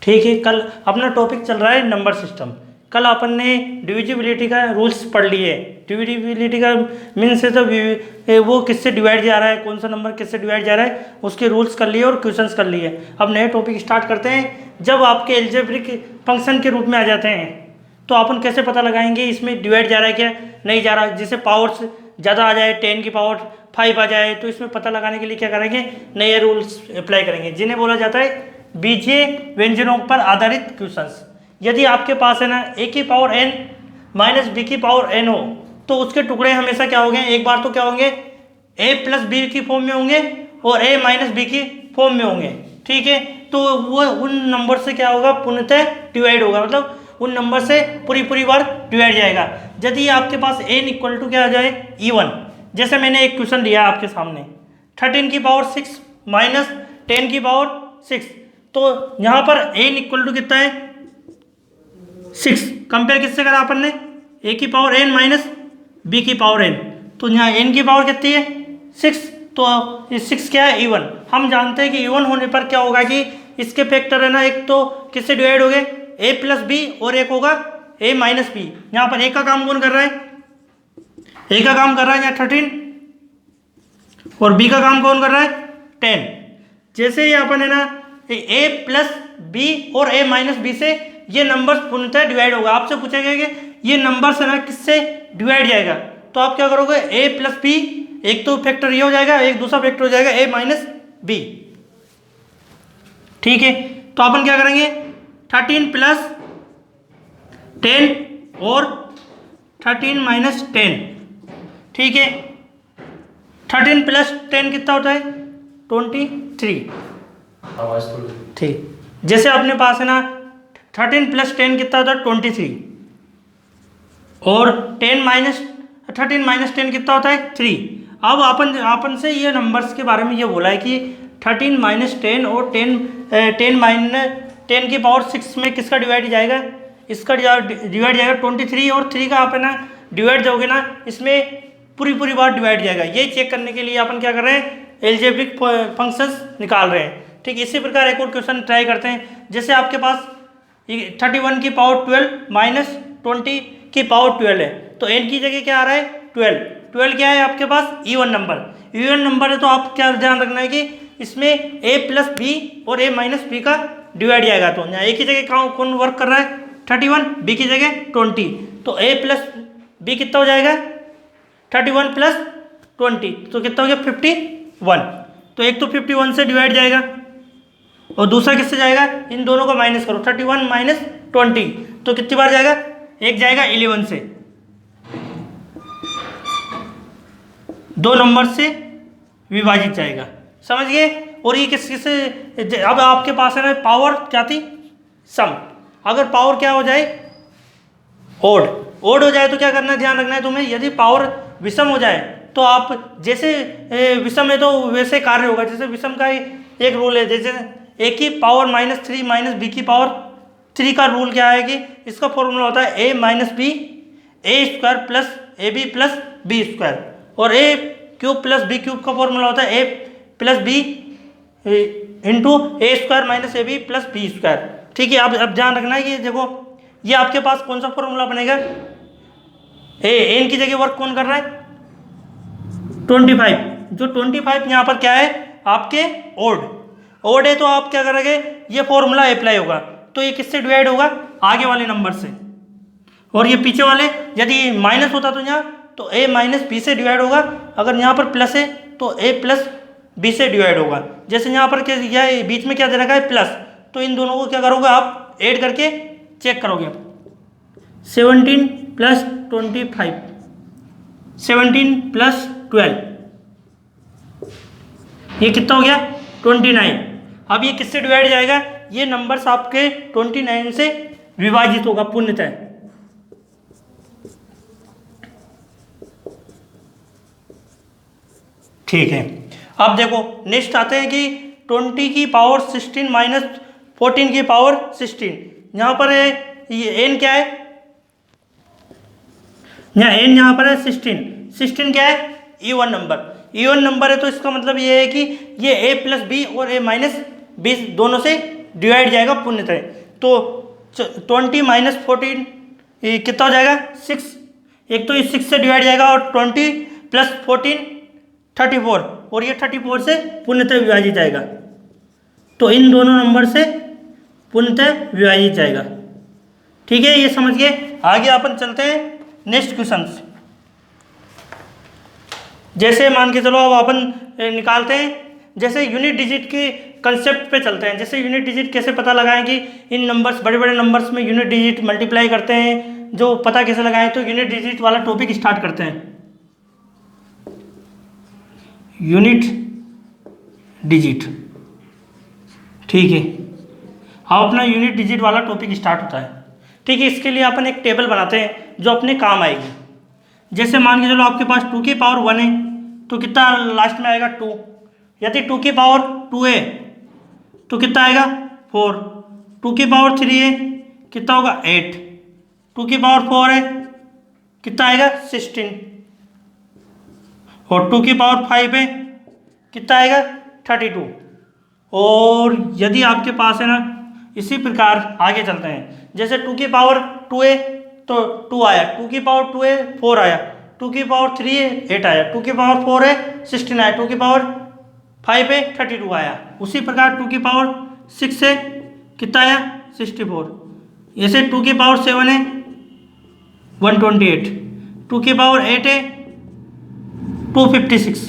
ठीक है, कल अपना टॉपिक चल रहा है नंबर सिस्टम। कल अपन ने डिविजिबिलिटी का रूल्स पढ़ लिए। डिविजिबिलिटी का मीन्स है तो वो किससे डिवाइड जा रहा है, कौन सा नंबर किससे डिवाइड जा रहा है, उसके रूल्स कर लिए और क्वेश्चंस कर लिए। अब नए टॉपिक स्टार्ट करते हैं। जब आपके एल्जेब्रिक फंक्शन के रूप में आ जाते हैं तो अपन कैसे पता लगाएंगे इसमें डिवाइड जा रहा है क्या नहीं जा रहा है। जैसे पावर्स ज़्यादा आ जाए, 10 की पावर 5 आ जाए, तो इसमें पता लगाने के लिए क्या करेंगे, नए रूल्स अप्लाई करेंगे जिन्हें बोला जाता है बीजीय व्यंजनों पर आधारित क्वेश्चंस। यदि आपके पास है ना a की पावर n माइनस b की पावर n हो तो उसके टुकड़े हमेशा क्या होंगे, एक बार तो क्या होंगे a प्लस बी की फॉर्म में होंगे और a माइनस बी की फॉर्म में होंगे। ठीक है, तो वो उन नंबर से क्या होगा, पूर्णतः डिवाइड होगा, मतलब उन नंबर से पूरी बार डिवाइड जाएगा। यदि आपके पास n इक्वल टू क्या आ जाए E1, जैसे मैंने एक क्वेश्चन दिया आपके सामने 13 की पावर 6 माइनस 10 की पावर 6, तो यहाँ पर n इक्वल टू कितना है 6। कंपेयर किससे करा अपन ने, a की पावर n माइनस b की पावर n, तो यहाँ n की पावर कितनी है 6, तो ये 6 क्या है E1। हम जानते हैं कि E1 होने पर क्या होगा कि इसके फैक्टर है ना, एक तो किससे डिवाइड हो गए a प्लस बी और एक होगा a माइनस बी। यहाँ पर a का काम कौन कर रहा है, a का काम कर रहा है यहाँ 13 और b का काम कौन कर रहा है 10। जैसे ही अपन है ना a प्लस बी और a माइनस बी से ये नंबर पूर्णतः डिवाइड होगा। आपसे पूछेगा कि ये नंबर से ना किससे डिवाइड जाएगा, तो आप क्या करोगे a प्लस बी, एक तो फैक्टर ये हो जाएगा, एक दूसरा फैक्टर हो जाएगा a माइनस बी। ठीक है, तो अपन क्या करेंगे 13 प्लस 10 और 13 माइनस 10। ठीक है, 13 प्लस 10 कितना होता है 23। ठीक, जैसे अपने पास है ना 13 प्लस 10 कितना होता है 23 और 13 माइनस 10 कितना होता है 3। अब अपन से ये नंबर्स के बारे में ये बोला है कि 13 माइनस 10 और 10 माइनस 10 की पावर 6 में किसका डिवाइड जाएगा, इसका डिवाइड जाएगा 23 और 3 का आप है ना डिवाइड जाओगे ना, इसमें पूरी बार डिवाइड जाएगा। ये चेक करने के लिए अपन क्या कर रहे हैं, एल्जेब्रिक फंक्शंस निकाल रहे हैं। ठीक, इसी प्रकार एक और क्वेश्चन ट्राई करते हैं। जैसे आपके पास 31 की पावर 12 माइनस 20 की पावर 12 है, तो n की जगह क्या आ रहा है 12 क्या है आपके पास इवन नंबर है, तो आप क्या ध्यान रखना है कि इसमें a प्लस बी और a माइनस बी का डिवाइड आएगा। तो यहाँ a की जगह कौन वर्क कर रहा है 31, b की जगह 20, तो a प्लस बी कितना हो जाएगा 31 प्लस 20, तो कितना हो गया 51। तो एक तो 51 से डिवाइड जाएगा और दूसरा किससे जाएगा, इन दोनों को माइनस करो 31 माइनस 20, तो कितनी बार जाएगा, एक जाएगा 11 से, दो नंबर से विभाजित जाएगा। समझ गए। और ये किससे, अब आपके पास है ना पावर क्या थी सम, अगर पावर क्या हो जाए ओड हो जाए तो क्या करना है, ध्यान रखना है तुम्हें। यदि पावर विषम हो जाए तो आप जैसे विषम है तो वैसे कार्य होगा। जैसे विषम का एक रूल है, जैसे a की पावर -3 माइनस बी की पावर 3 का रूल क्या है कि इसका फॉर्मूला होता है a minus b a square plus a b plus b square, और a cube plus b cube का फॉर्मूला होता है a plus b into a square minus a b plus b square. ठीक है, अब ध्यान रखना है कि देखो ये आपके पास कौन सा फॉर्मूला बनेगा, एन की जगह वर्क कौन कर रहा है 25, जो 25 यहाँ पर क्या है आपके ओड है, तो आप क्या करोगे ये फॉर्मूला अप्लाई होगा, तो ये किससे डिवाइड होगा आगे वाले नंबर से, और ये पीछे वाले यदि माइनस होता तो यहाँ तो a माइनस बी से डिवाइड होगा, अगर यहाँ पर प्लस है तो a प्लस बी से डिवाइड होगा। जैसे यहाँ पर क्या बीच में क्या दे रखा है प्लस, तो इन दोनों को क्या करोगे आप ऐड करके चेक करोगे 17 प्लस 25 17 प्लस 12 ये कितना हो गया 29। अब ये किससे डिवाइड जाएगा, ये नंबर्स आपके 29 से विभाजित होगा पूर्णतः। ठीक है, अब देखो नेक्स्ट आते हैं कि 20 की पावर 16 माइनस 14 की पावर 16। यहाँ पर है ये n क्या है, यहाँ n यहाँ पर है 16 क्या है इवन नंबर है, तो इसका मतलब ये है कि ये a प्लस बी और a माइनस बी दोनों से डिवाइड जाएगा पूर्णतः। तो 20 माइनस 14 कितना हो जाएगा 6, एक तो ये 6 से डिवाइड जाएगा और 20 प्लस 14 34, और ये 34 से पूर्णतः विभाजित जाएगा। तो इन दोनों नंबर से पूर्णतः विभाजित जाएगा। ठीक है, ये समझ गए। आगे अपन चलते हैं नेक्स्ट क्वेश्चन। जैसे मान के चलो अब अपन निकालते हैं, जैसे यूनिट डिजिट के कंसेप्ट पे चलते हैं। जैसे यूनिट डिजिट कैसे पता लगाएं कि इन नंबर्स, बड़े बड़े नंबर्स में यूनिट डिजिट मल्टीप्लाई करते हैं, जो पता कैसे लगाएं, तो यूनिट डिजिट वाला टॉपिक स्टार्ट करते हैं। यूनिट डिजिट, ठीक है, अब अपना यूनिट डिजिट वाला टॉपिक स्टार्ट होता है। ठीक है, इसके लिए अपन एक टेबल बनाते हैं जो अपने काम आएगी। जैसे मान के चलो आपके पास 2 की पावर 1 है, तो कितना लास्ट में आएगा 2। यदि 2 की पावर 2 है तो कितना आएगा 4। 2 की पावर 3 है कितना होगा 8। 2 की पावर 4 है कितना आएगा 16। और 2 की पावर 5 है कितना आएगा 32। और यदि आपके पास है ना, इसी प्रकार आगे चलते हैं। जैसे 2 की पावर 2 है तो 2 आया, 2 की पावर 2 है 4 आया, 2 की पावर 3 है 8 आया, 2 की पावर 4 है 16 आया, 2 की पावर 5 है 32 आया। उसी प्रकार 2 की पावर 6 है कितना आया 64। ऐसे 2 की पावर 7 है 128, 2 की पावर 8 है 256,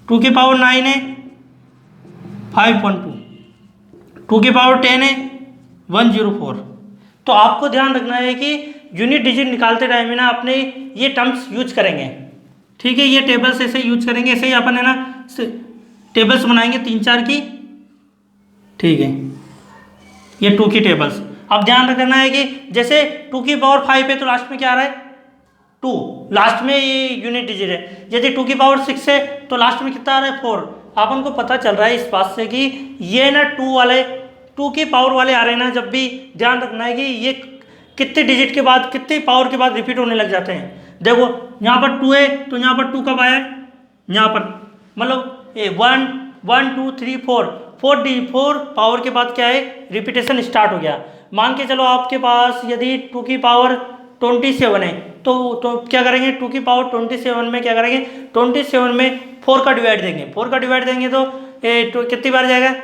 2 की पावर 9 है 512, 2 की पावर 10 है 104। तो आपको ध्यान रखना है कि यूनिट डिजिट निकालते टाइम में ना अपने ये टर्म्स यूज करेंगे। ठीक है, ये टेबल्स ऐसे यूज करेंगे, ऐसे ही अपन है ना टेबल्स बनाएंगे 3-4 की। ठीक है, ये 2 की टेबल्स। अब ध्यान रखना है कि जैसे 2 की पावर 5 है तो लास्ट में क्या आ रहा है 2, लास्ट में ये यूनिट डिजिट है। यदि 2 की पावर 6 है तो लास्ट में कितना आ रहा है 4। अपन को पता चल रहा है इस बात से कि ये ना 2 की पावर वाले आ रहे हैं ना, जब भी ध्यान रखना है कि ये कितने डिजिट के बाद, कितने पावर के बाद रिपीट होने लग जाते हैं। देखो यहाँ पर 2 है तो यहाँ पर 2 कब आया है, यहाँ पर मतलब 1 1 2 3 4 पावर के बाद क्या है रिपीटेशन स्टार्ट हो गया। मान के चलो आपके पास यदि 2 की पावर 27 है तो क्या करेंगे 2 की पावर 27 में क्या करेंगे 27 में 4 का डिवाइड देंगे। 4 का डिवाइड देंगे तो कितनी बार जाएगा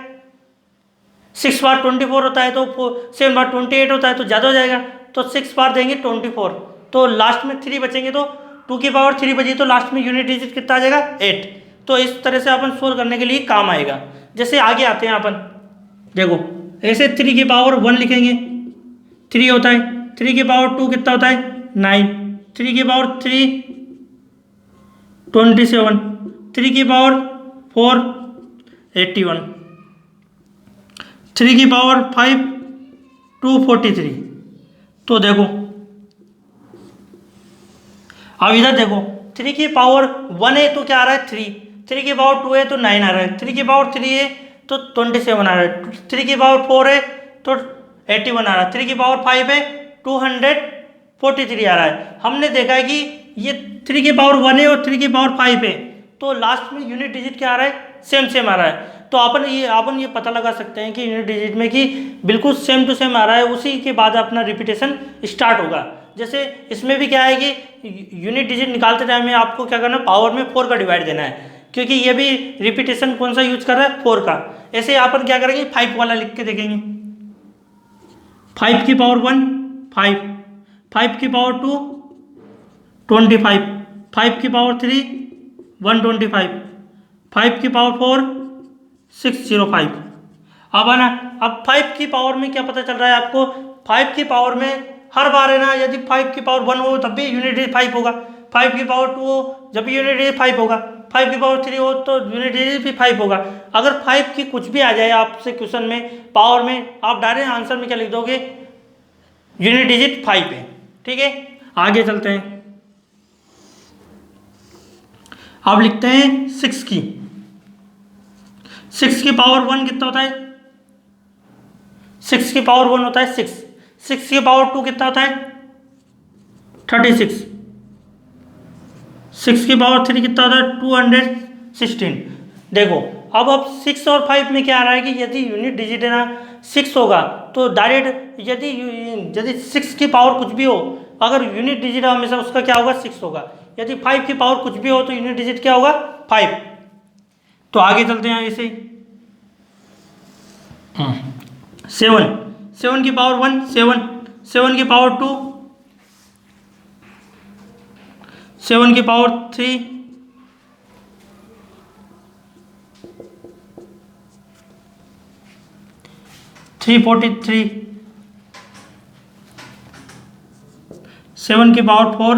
6 बार 24 होता है, तो 7 बार 28 होता है, तो ज़्यादा हो जाएगा। तो 6 बार देंगे 24, तो लास्ट में 3 बचेंगे, तो 2 की पावर 3 बची तो लास्ट में यूनिट डिजिट कितना आ जाएगा 8। तो इस तरह से अपन सोल्व करने के लिए काम आएगा। जैसे आगे आते हैं अपन, देखो ऐसे 3 की पावर 1 लिखेंगे 3 होता है, 3 की पावर 2 कितना होता है 9, 3 की पावर 3 27, 3 की पावर 4 81, 3 की पावर 5 243। तो देखो अब इधर देखो 3 की पावर 1 है तो क्या आ रहा है 3, 3 की पावर 2 है तो 9 आ रहा है, 3 की पावर 3 है तो 27 आ रहा है, 3 की पावर 4 है तो 81 आ रहा है, 3 की पावर 5 है 243 आ रहा है। हमने देखा है कि ये 3 की पावर 1 है और 3 की पावर 5 है, तो लास्ट में यूनिट डिजिट क्या आ रहा है सेम आ रहा है। तो अपन ये पता लगा सकते हैं कि यूनिट डिजिट में कि बिल्कुल सेम टू सेम आ रहा है, उसी के बाद अपना रिपीटेशन स्टार्ट होगा। जैसे इसमें भी क्या है कि यूनिट डिजिट निकालते टाइम में आपको क्या करना है पावर में 4 का डिवाइड देना है, क्योंकि ये भी रिपीटेशन कौन सा यूज कर रहा है 4 का। ऐसे अपन क्या करेंगे 5 वाला लिख के देखेंगे, 5 की पावर 1 5, 5 की पावर 2 25, 5 की पावर 3 125, 5 की पावर 4 605। अब है ना, अब 5 की पावर में क्या पता चल रहा है आपको, 5 की पावर में हर बार है ना, यदि 5 की पावर 1 हो तब भी यूनिट डिजिट 5 होगा, 5 की पावर 2 हो जब भी यूनिट डिजिट 5 होगा, 5 की पावर 3 हो तो यूनिट डिजिट भी 5 होगा। अगर 5 की कुछ भी आ जाए आपसे क्वेश्चन में पावर में, आप डायरेक्ट आंसर में क्या लिख दोगे यूनिट डिजिट 5 है। ठीक है, आगे चलते हैं। अब लिखते हैं 6 की, 6 की पावर 1 कितना होता है 6 की पावर 1 होता है 6, 6 की पावर 2 कितना होता है 36, 6 की पावर 3 कितना होता है 216। देखो अब 6 और 5 में क्या आ रहा है कि यदि यूनिट डिजिट है ना 6 होगा तो डायरेक्ट यदि 6 की पावर कुछ भी हो, अगर यूनिट डिजिट है हमेशा उसका क्या होगा 6 होगा। यदि 5 की पावर कुछ भी हो तो यूनिट डिजिट क्या होगा 5। तो आगे चलते हैं ऐसे 7, 7 की पावर 1 7, 7 की पावर 2, 7 की पावर 3, 343, 7 की पावर 4,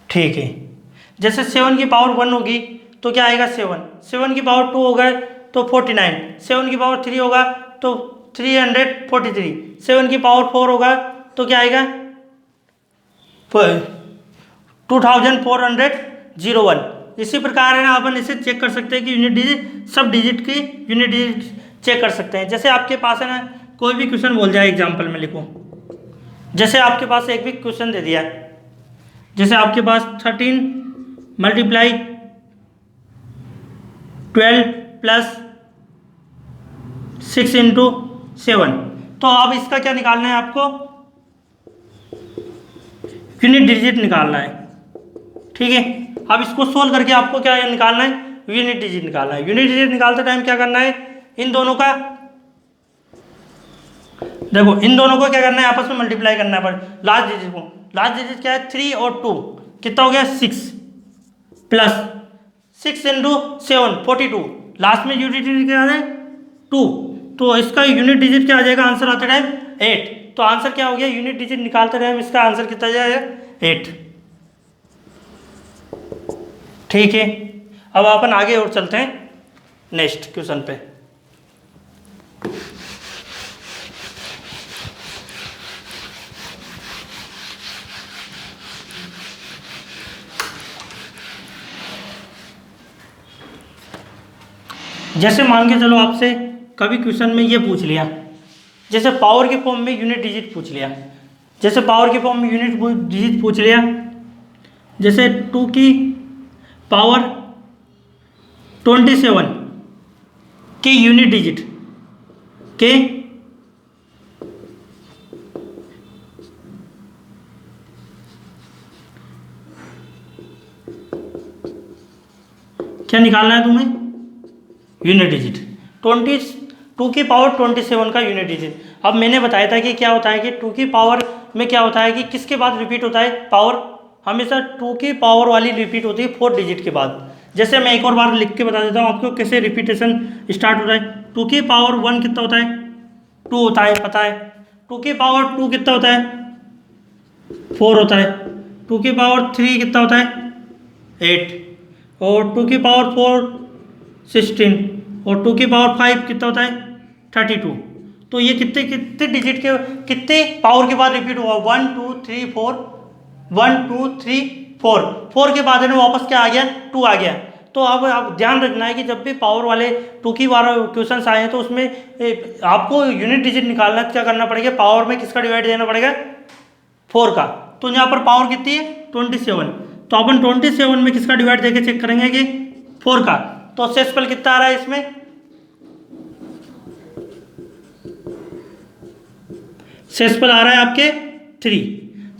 ठीक है। जैसे 7 की पावर 1 होगी तो क्या आएगा 7, 7 की पावर 2 होगा तो 49, 7 की पावर 3 होगा तो 343, 7 की पावर 4 होगा तो क्या आएगा 2401। इसी प्रकार है ना अपन इसे चेक कर सकते हैं कि यूनिट डिजिट सब डिजिट की यूनिट डिजिट चेक कर सकते हैं। जैसे आपके पास है ना कोई भी क्वेश्चन बोल जाए, एग्जाम्पल में लिखो, जैसे आपके पास एक भी क्वेश्चन दे दिया, जैसे आपके पास 13 मल्टीप्लाई 12 प्लस 6 इंटू 7, तो अब इसका क्या निकालना है आपको, यूनिट डिजिट निकालना है। ठीक है, अब इसको सोल्व करके आपको क्या निकालना है, यूनिट डिजिट निकालना है। यूनिट डिजिट निकालते टाइम क्या करना है, इन दोनों का देखो, इन दोनों को क्या करना है आपस में मल्टीप्लाई करना है पर लास्ट डिजिट को। लास्ट डिजिट क्या है 3 और 2 कितना हो गया 6 प्लस 6 इंटू 7 42, लास्ट में यूनिट डिजिट क्या है 2, तो इसका यूनिट डिजिट क्या आ जाएगा आंसर आते टाइम 8। तो आंसर क्या हो गया, यूनिट डिजिट निकालते टाइम इसका आंसर कितना जाएगा 8। ठीक है, अब अपन आगे और चलते हैं नेक्स्ट क्वेश्चन पे। जैसे मान के चलो आपसे कभी क्वेश्चन में ये पूछ लिया, जैसे पावर के फॉर्म में यूनिट डिजिट पूछ लिया, जैसे पावर के फॉर्म में यूनिट डिजिट पूछ लिया, जैसे 2 की पावर 27 के यूनिट डिजिट के क्या निकालना है तुम्हें, यूनिट डिजिट 2 की पावर 27 का यूनिट डिजिट। अब मैंने बताया था कि क्या होता है कि 2 की पावर में क्या होता है कि किसके बाद रिपीट होता है पावर, हमेशा 2 की पावर वाली रिपीट होती है 4 डिजिट के बाद। जैसे मैं एक और बार लिख के बता देता हूँ आपको कैसे रिपीटेशन स्टार्ट होता है। 2 की पावर 1 कितना होता है 2 होता है, पता है। 2 की पावर 2 कितना होता है 4 होता है। 2 की पावर 3 कितना होता है 8, और 2 की पावर 4 16, और 2 की पावर 5 कितना होता है 32। तो ये कितने कितने डिजिट के कितने पावर के बाद रिपीट हुआ 1 2 3 4, 1 2 3 4, 4 के बाद में वापस क्या आ गया 2 आ गया। तो अब आप ध्यान रखना है कि जब भी पावर वाले 2 की बार क्वेश्चन आए हैं तो उसमें आपको यूनिट डिजिट निकालना क्या करना पड़ेगा, पावर में किसका डिवाइड देना पड़ेगा 4 का। तो यहाँ पर पावर कितनी है 27, तो अपन 27 में किसका डिवाइड देके चेक करेंगे कि 4 का। तो शेषफल कितना आ रहा है इसमें, शेषफल आ रहा है आपके 3,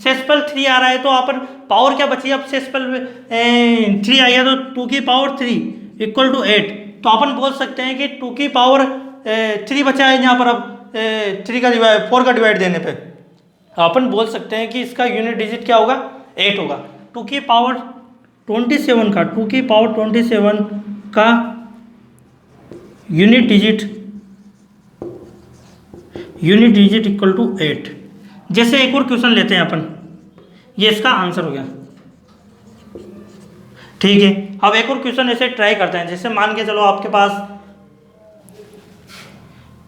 शेषफल 3 आ रहा है। तो अपन पावर क्या बची, अब शेषफल 3 आ गया तो 2 की पावर 3 इक्वल टू 8। तो अपन बोल सकते हैं कि 2 की पावर 3 बचा है यहाँ पर, अब 3 का डिवाइड 4 का डिवाइड देने पे अपन बोल सकते हैं कि इसका यूनिट डिजिट क्या होगा 8 होगा। 2 की पावर 27 का 2 की पावर 27 का यूनिट डिजिट इक्वल टू 8। जैसे एक और क्वेश्चन लेते हैं अपन, ये इसका आंसर हो गया। ठीक है, अब एक और क्वेश्चन ऐसे ट्राई करते हैं। जैसे मान के चलो आपके पास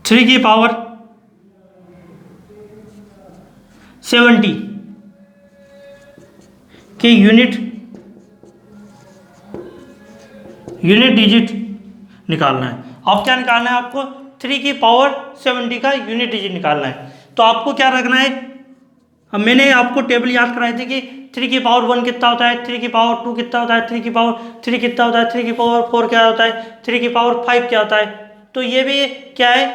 3 की पावर 70 के यूनिट यूनिट डिजिट निकालना है। अब क्या निकालना है आपको, 3 की पावर 70 का यूनिट डिजिट निकालना है। तो आपको क्या रखना है, अब मैंने आपको टेबल याद कराई थी कि 3 की पावर 1 कितना होता है, 3 की पावर 2 कितना होता है, 3 की पावर 3 कितना होता है, 3 की पावर 4 क्या होता है, 3 की पावर 5 क्या होता है। तो ये भी क्या है,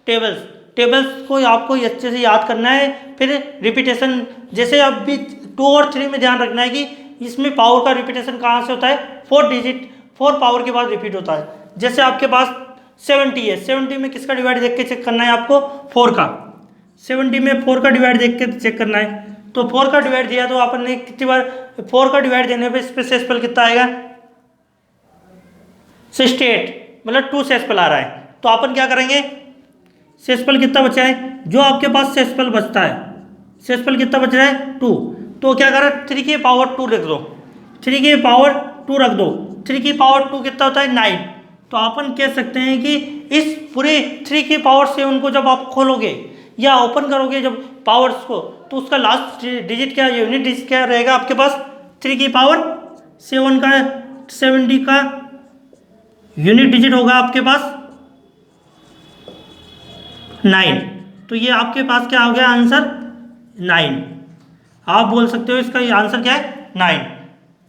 टेबल्स को आपको अच्छे से याद करना है। फिर रिपीटेशन, जैसे अब भी 2 और 3 में ध्यान रखना है कि इसमें पावर का रिपीटेशन कहाँ से होता है, 4 डिजिट 4 पावर के बाद रिपीट होता है। जैसे आपके पास 70 है, 70 में किसका डिवाइड देख के चेक करना है आपको, 4 का। 70 में 4 का डिवाइड देख के चेक करना है। तो 4 का डिवाइड दिया तो अपन ने कितनी बार, 4 का डिवाइड देने पे इस पे सेस्पल कितना आएगा, 68, मतलब 2 सेस्पल आ रहा है। तो अपन क्या करेंगे, सेस्पल कितना बचा है, जो आपके पास सेस्पल बचता है, सेस्पल कितना बच रहा है 2। तो क्या करें, 3 की पावर 2 रख दो, 3 की पावर 2 रख दो, 3 की पावर 2 कितना होता है 9। तो अपन कह सकते हैं कि इस पूरे 3 की पावर 7 को जब आप खोलोगे या ओपन करोगे जब पावर्स को, तो उसका लास्ट डिजिट क्या, यूनिट डिजिट क्या रहेगा आपके पास, 3 की पावर 7 का 70 का यूनिट डिजिट होगा आपके पास 9। तो ये आपके पास क्या हो गया आंसर, 9। आप बोल सकते हो इसका ये आंसर क्या है, 9।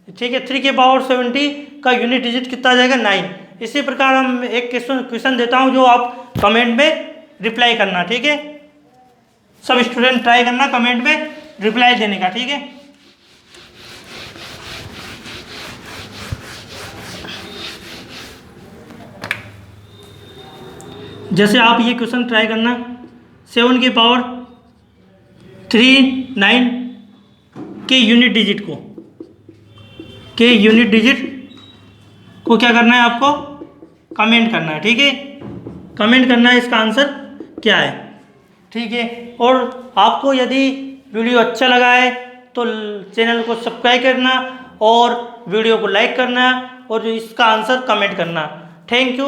ठीक है, 3 की पावर 70 का यूनिट डिजिट कितना आ जाएगा, 9। इसी प्रकार हम एक क्वेश्चन देता हूं जो आप कमेंट में रिप्लाई करना, ठीक है। सब स्टूडेंट ट्राई करना कमेंट में रिप्लाई देने का, ठीक है। जैसे आप ये क्वेश्चन ट्राई करना, 7 की पावर 3 9 के यूनिट डिजिट को क्या करना है आपको, कमेंट करना है, ठीक है। कमेंट करना है इसका आंसर क्या है, ठीक है। और आपको यदि वीडियो अच्छा लगा है तो चैनल को सब्सक्राइब करना और वीडियो को लाइक करना और इसका आंसर कमेंट करना। Thank you.